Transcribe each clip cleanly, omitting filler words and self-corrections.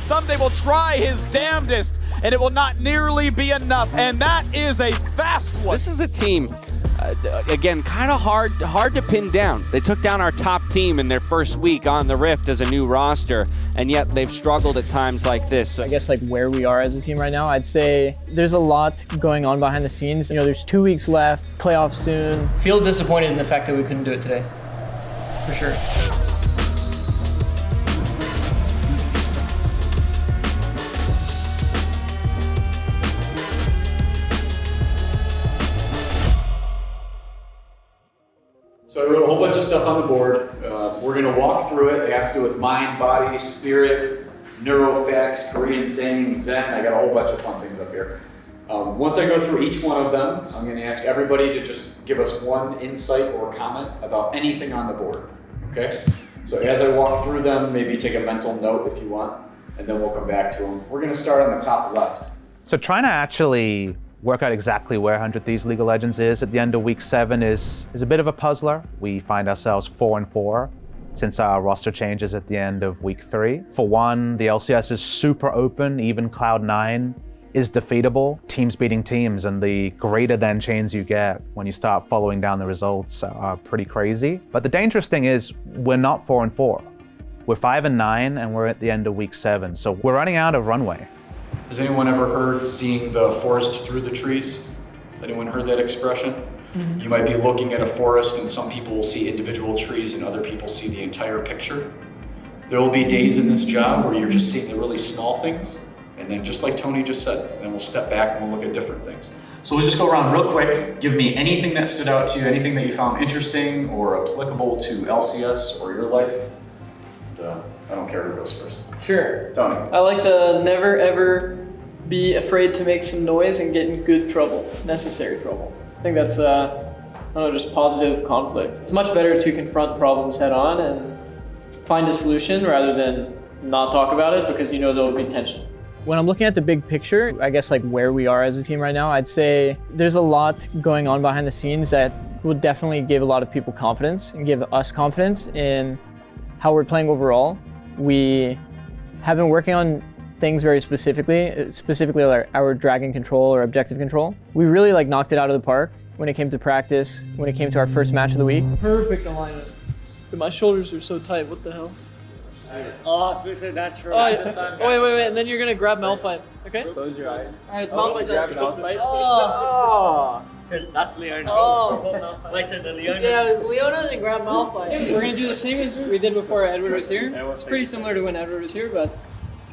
Someday will try his damnedest, and it will not nearly be enough, and that is a fast one. This is a team, again, kind of hard to pin down. They took down our top team in their first week on the Rift as a new roster, and yet they've struggled at times like this. I guess like where we are as a team right now, I'd say there's a lot going on behind the scenes. You know, there's 2 weeks left, playoffs soon. Feel disappointed in the fact that we couldn't do it today, for sure. So I wrote a whole bunch of stuff on the board. We're gonna walk through it. It has to do with mind, body, spirit, neurofacts, Korean sayings, Zen. I got a whole bunch of fun things up here. Once I go through each one of them, I'm gonna ask everybody to just give us one insight or comment about anything on the board, okay? So as I walk through them, maybe take a mental note if you want, and then we'll come back to them. We're gonna start on the top left. So trying to actually work out exactly where 100 Thieves League of Legends is at the end of week 7 is a bit of a puzzler. We find ourselves 4-4 since our roster changes at the end of week 3. For one, the LCS is super open, even Cloud9 is defeatable. Teams beating teams, and the greater than chains you get when you start following down the results are pretty crazy. But the dangerous thing is we're not 4-4. We're 5-9 and we're at the end of week 7. So we're running out of runway. Has anyone ever heard seeing the forest through the trees? Anyone heard that expression? Mm-hmm. You might be looking at a forest and some people will see individual trees and other people see the entire picture. There will be days in this job where you're just seeing the really small things, and then just like Tony just said, then we'll step back and we'll look at different things. So we'll just go around real quick. Give me anything that stood out to you, anything that you found interesting or applicable to LCS or your life. I don't care who goes first. Sure. Tony. I like the never ever be afraid to make some noise and get in good trouble, necessary trouble. I think that's, I don't know, just positive conflict. It's much better to confront problems head on and find a solution rather than not talk about it because you know there will be tension. When I'm looking at the big picture, I guess like where we are as a team right now, I'd say there's a lot going on behind the scenes that will definitely give a lot of people confidence and give us confidence in how we're playing overall. We have been working on things very specifically our dragon control or objective control. We really like knocked it out of the park when it came to practice, when it came to our first match of the week. Perfect alignment. But my shoulders are so tight, what the hell? Oh, so it's a natural. Oh, yeah. Wait, and then you're gonna grab Malphite, okay? Close your eyes. Alright, it's Malphite. Oh! So that's Leona. Oh! Wait, so the Leona? Yeah, it was Leona and grab Malphite. We're gonna do the same as we did before Edward was here. It's pretty similar to when Edward was here, but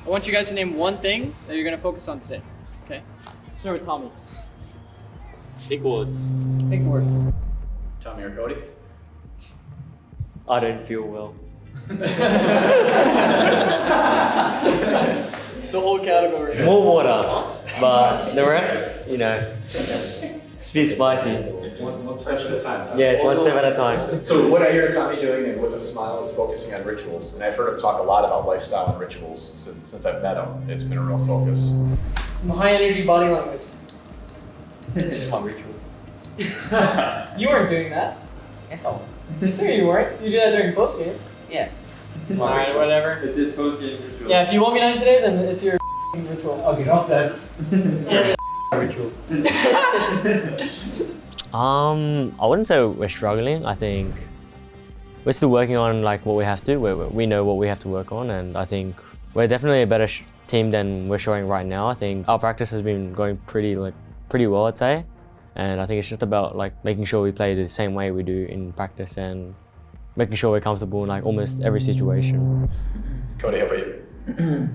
I want you guys to name one thing that you're gonna focus on today. Okay? Start with Tommy. Big words. Big words. Tommy or Cody? I don't feel well. The whole category. More water, but the rest, you know, it's a bit spicy. One step at a time. Yeah, it's one step at a time. So what I hear Tommy doing and with a smile is focusing on rituals. And I've heard him talk a lot about lifestyle and rituals since I've met him. It's been a real focus. Some high energy body language. This is my ritual. You weren't doing that. Yes, I will. No, you weren't. You do that during post games. Yeah. Alright, whatever. It's his post-game ritual. Yeah, if you want me to end today, then it's your ritual. Okay, not that. Ritual. I wouldn't say we're struggling. I think we're still working on like what we have to. We know what we have to work on, and I think we're definitely a better team than we're showing right now. I think our practice has been going pretty well, I'd say, and I think it's just about like making sure we play the same way we do in practice and making sure we're comfortable in like almost every situation. Cody, how about you?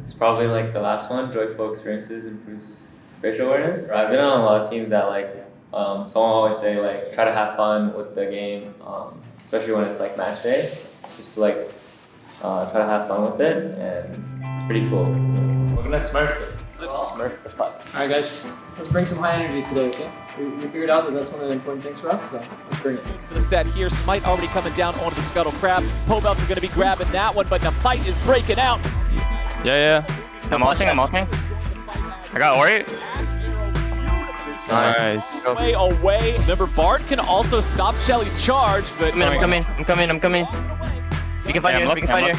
It's probably like the last one, joyful experiences improves spatial awareness. I've been on a lot of teams that like, someone always say like, try to have fun with the game, especially when it's like match day, just to like, try to have fun with it, and it's pretty cool. We're gonna smurf it. Smurf the fuck. Alright guys, let's bring some high energy today, okay? We figured out that that's one of the important things for us, so let's bring it. For the set here, Smite already coming down onto the Scuttle Crab. Pobelt are going to be grabbing that one, but the fight is breaking out. Yeah. I'm ulting. I got Ori. Nice. Way away. Remember, Bard can also stop Shelly's charge, but... I'm coming. We can fight here. I'm looking. I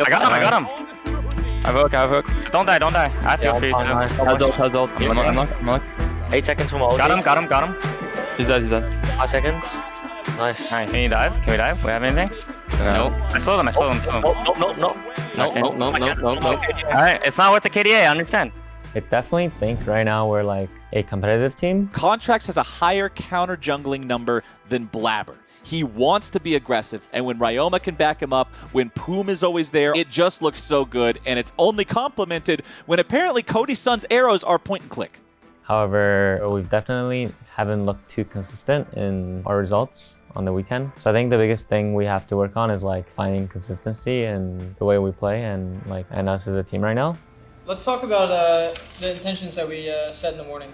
got him. I have hook. Don't die. I have to free. Has ult. I'm look. 8 seconds from all. Got him. He's dead. 5 seconds. Nice. Can you dive? Can we dive? We have anything? No. I slowed him. No. Alright, it's not with the KDA, I understand. I definitely think right now we're like a competitive team. Contracts has a higher counter jungling number than Blabber. He wants to be aggressive, and when Ryoma can back him up, when Poom is always there, it just looks so good, and it's only complemented when apparently Cody's son's arrows are point and click. However, we definitely haven't looked too consistent in our results on the weekend. So I think the biggest thing we have to work on is like finding consistency in the way we play and us as a team right now. Let's talk about the intentions that we set in the morning.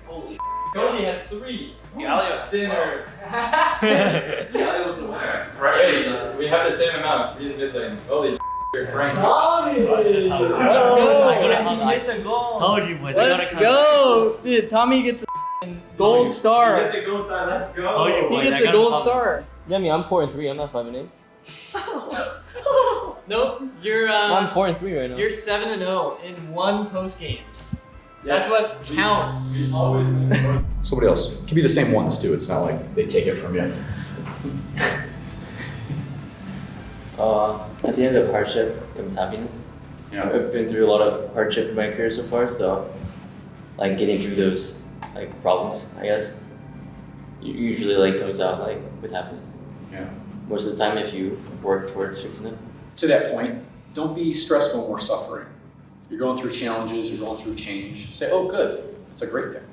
Holy Cody has 3. Galio Sinner. Galio was the winner. Fresh. We have the same amount. 3 in mid lane. Holy you're cranking. Tommy! Let's go! I hit the goal. Told you, boys. Let's go! Dude, Tommy gets a gold star. He gets a gold star. Let's go. He gets a gold star. Yummy, I'm 4-3. I'm not 5-8. Nope, you're I'm 4-3 right now. You're 7-0 in 1 post games. That's what counts. Somebody else. It can be the same ones too. It's not like they take it from you. At the end of hardship comes happiness. Yeah. I've been through a lot of hardship in my career so far, so like getting through those like problems, I guess, usually like comes out like with happiness. Yeah. Most of the time, if you work towards fixing it. To that point, don't be stressed when we're suffering. You're going through challenges, you're going through change. Say, oh, good. It's a great thing.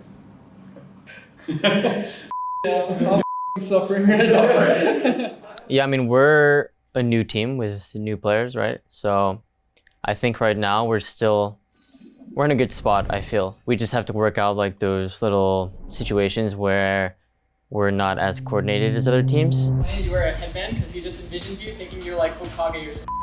I'm suffering right now. Yeah, I mean, we're a new team with new players, right? So I think right now we're in a good spot, I feel. We just have to work out like those little situations where we're not as coordinated as other teams. And you wear a headband because he just envisions you thinking you're like Hokage or something.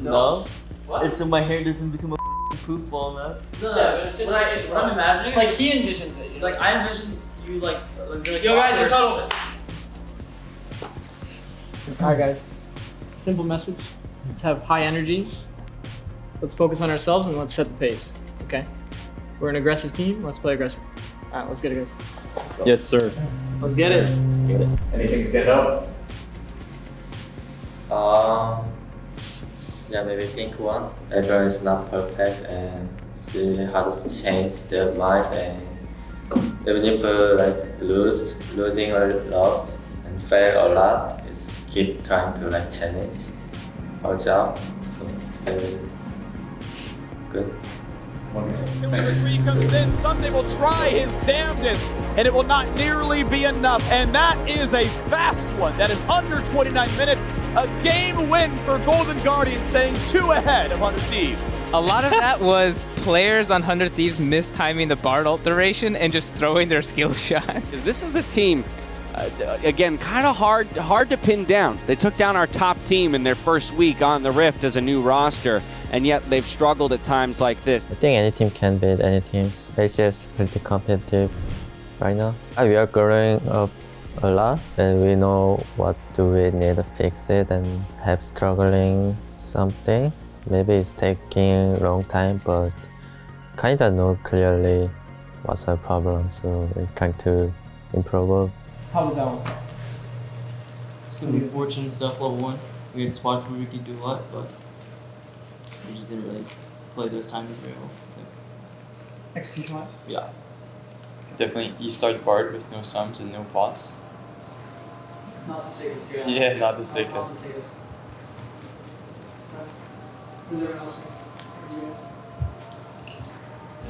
No. What? It's so my hair doesn't become a poof ball, man. No, but it's just I'm imagining. like he envisions it. You know? Like I envision you like yo guys, it's total. Alright guys, simple message. Let's have high energy. Let's focus on ourselves and let's set the pace, okay? We're an aggressive team, let's play aggressive. Alright, let's get it, guys. Let's go. Yes, sir. Let's get it. Let's get it. Anything stand out? Yeah, maybe pink one. Everyone is not perfect and it's really hard to change their mind, and even if like losing or lost and fail a lot, it's keep trying to like challenge our job. So it's really good. Number 3 comes in. Sunday will try his damnedest, and it will not nearly be enough. And that is a fast one. That is under 29 minutes. A game win for Golden Guardians, staying 2 ahead of 100 Thieves. A lot of that was players on 100 Thieves mistiming the Bard ult duration and just throwing their skill shots. This is a team, again, kind of hard to pin down. They took down our top team in their first week on the Rift as a new roster, and yet they've struggled at times like this. I think any team can beat any teams. LCS is pretty competitive right now. We are growing up a lot, and we know what do we need to fix it, and have struggling something. Maybe it's taking a long time, but kind of know clearly what's our problem, so we're trying to improve. How was that one? Some unfortunate stuff. Level 1. We had spots where we could do a lot, but we just didn't really play those timings very well. Execution wise? Yeah. Definitely E-start Bard with no sums and no pots. Not the sickest. Yeah, not the sickest. Not the sickest. Who's everyone else?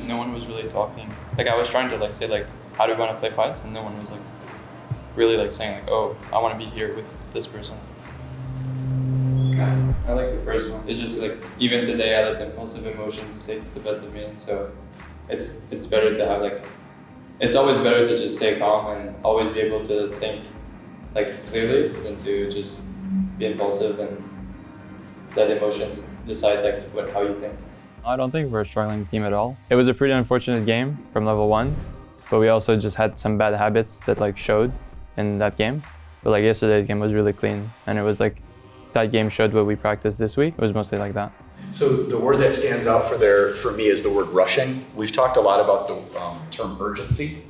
No one was really talking. Like I was trying to like say like, how do we want to play fights, and no one was like really like saying like, oh, I want to be here with this person. Okay. I like the first one. It's just like even today I let the impulsive emotions take the best of me, so it's better to have like, it's always better to just stay calm and always be able to think like clearly than to just be impulsive and let emotions decide like how you think. I don't think we're a struggling team at all. It was a pretty unfortunate game from level 1, but we also just had some bad habits that like showed in that game. But like yesterday's game was really clean, and it was like that game showed what we practiced this week. It was mostly like that. So the word that stands out for me is the word rushing. We've talked a lot about the term urgency,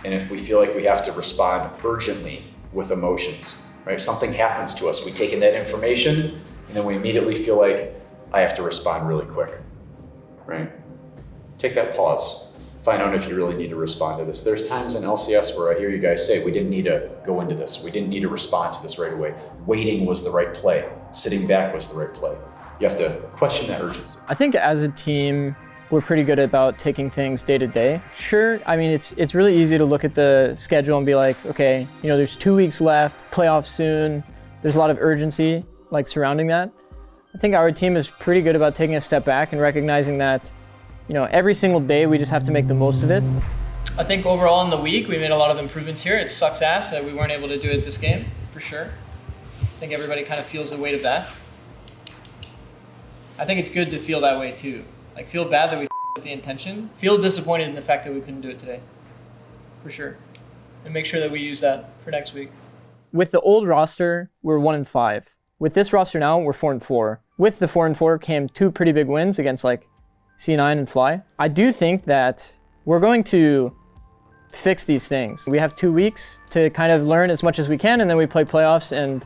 and if we feel like we have to respond urgently with emotions, right? Something happens to us, we take in that information, and then we immediately feel like I have to respond really quick, right? Take that pause. Find out if you really need to respond to this. There's times in LCS where I hear you guys say, we didn't need to go into this. We didn't need to respond to this right away. Waiting was the right play. Sitting back was the right play. You have to question that urgency. I think as a team, we're pretty good about taking things day to day. Sure, I mean, it's really easy to look at the schedule and be like, okay, you know, there's 2 weeks left, playoffs soon. There's a lot of urgency like surrounding that. I think our team is pretty good about taking a step back and recognizing that, you know, every single day we just have to make the most of it. I think overall in the week we made a lot of improvements here. It sucks ass that we weren't able to do it this game, for sure. I think everybody kind of feels the weight of that. I think it's good to feel that way too. Like, feel bad that we with the intention. Feel disappointed in the fact that we couldn't do it today, for sure. And make sure that we use that for next week. With the old roster, we're 1-5. With this roster now, we're 4-4. With the 4-4 came 2 pretty big wins against like C9 and Fly. I do think that we're going to fix these things. We have 2 weeks to kind of learn as much as we can, and then we play playoffs. And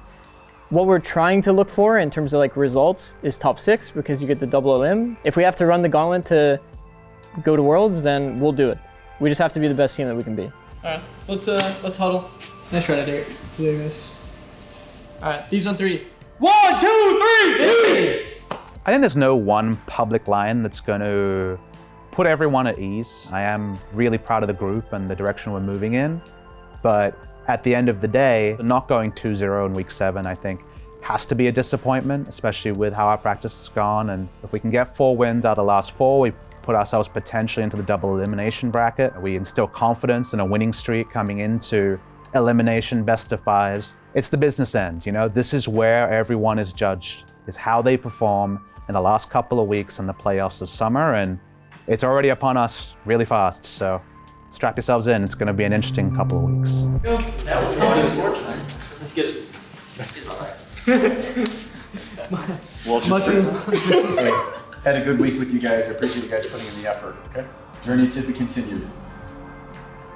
what we're trying to look for in terms of like results is top 6, because you get the double elim. If we have to run the gauntlet to go to Worlds, then we'll do it. We just have to be the best team that we can be. All right, let's huddle. Nice try today, guys. All right, Thieves on 3. 1, 2, 3, Thieves! I think there's no one public line that's going to put everyone at ease. I am really proud of the group and the direction we're moving in, but at the end of the day, not going 2-0 in week 7, I think, has to be a disappointment, especially with how our practice has gone. And if we can get 4 wins out of the last 4, we put ourselves potentially into the double elimination bracket. We instill confidence in a winning streak coming into elimination best of 5s. It's the business end, you know? This is where everyone is judged, is how they perform in the last couple of weeks in the playoffs of summer, and it's already upon us really fast, so strap yourselves in. It's going to be an interesting couple of weeks. Go. That was Let's get it. Mushrooms. Had a good week with you guys. I appreciate you guys putting in the effort. Okay. Journey to be continued.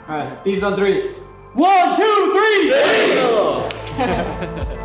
All right, Thieves on 3. 1, 2, 3.